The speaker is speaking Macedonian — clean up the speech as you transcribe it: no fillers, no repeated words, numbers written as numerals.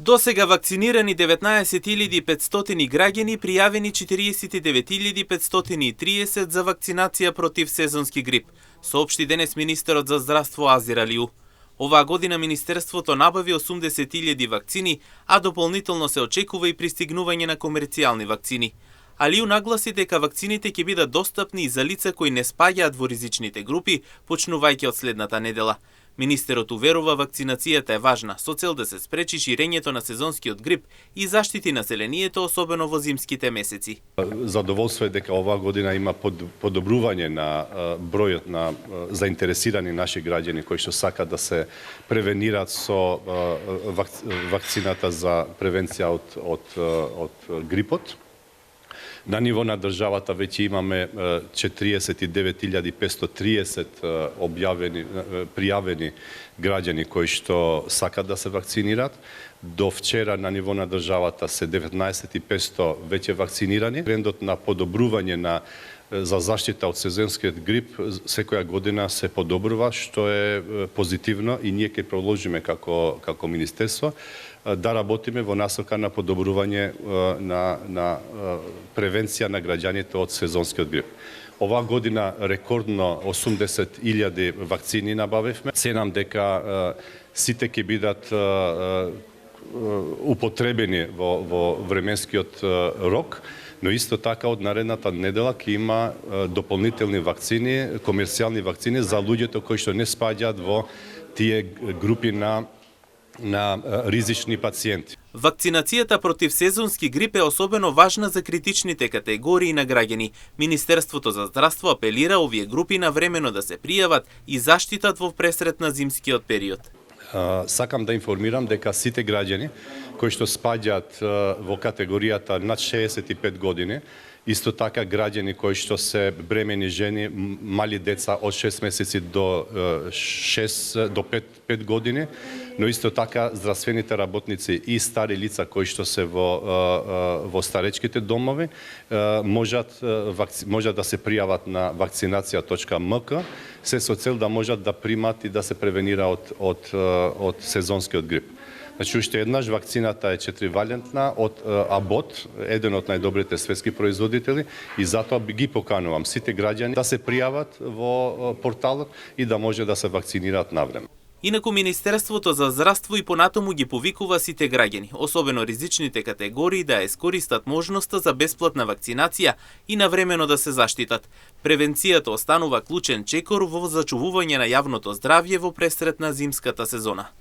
Досега вакцинирани 19.500 граѓани, пријавени 49.530 за вакцинација против сезонски грип, соопшти денес министерот за здравство Азир Алиу. Оваа година Министерството набави 80.000 вакцини, а дополнително се очекува и пристигнување на комерцијални вакцини. Алиу нагласи дека вакцините ќе бидат достапни и за лица кои не спаѓаат во ризичните групи, почнувајќи од следната недела. Министерот уверува вакцинацијата е важна со цел да се спречи ширењето на сезонскиот грип и заштити населението, особено во зимските месеци. Задоволство е дека оваа година има подобрување на бројот на заинтересирани наши граѓани кои што сакаат да се превенираат со вакцината за превенција од грипот. На ниво на државата веќе имаме 49.530 пријавени граѓани кои што сакаат да се вакцинираат. До вчера на ниво на државата се 19.500 веќе вакцинирани. Трендот на подобрување за заштита од сезонскиот грип секоја година се подобрува, што е позитивно и ние ќе продолжиме како министерство да работиме во насока на подобрување на превенција на граѓаните од сезонскиот грип. Оваа година рекордно 80.000 вакцини набавивме. Ценам дека сите ќе бидат употребени во временскиот рок, но исто така од наредната недела ќе има дополнителни вакцини, комерцијални вакцини за луѓето кои што не спаѓаат во тие групи на ризични пациенти. Вакцинацијата против сезонски грип е особено важна за критичните категории на граѓани. Министерството за здравство апелира овие групи навремено да се пријават и заштитат во пресрет на зимскиот период. Сакам да информирам дека сите граѓани кои што спаѓаат во категоријата над 65 години, исто така граѓани кои што се бремени жени, мали деца од 6 месеци до 5 години, но исто така здравствените работници и стари лица кои што се во старечките домови можат да се пријават на vakcinacija.mk се со цел да можат да примат и да се превенира од сезонскиот грип. Значи, уште еднаш, вакцината е 4-валентна од Абот, еден од најдобрите светски производители, и затоа ги поканувам сите граѓани да се пријават во порталот и да може да се вакцинираат навреме. Инаку Министерството за здравство и понатаму ги повикува сите граѓани, особено ризичните категории, да искористат можноста за бесплатна вакцинација и навремено да се заштитат. Превенцијата останува клучен чекор во зачувување на јавното здравје во пресрет на зимската сезона.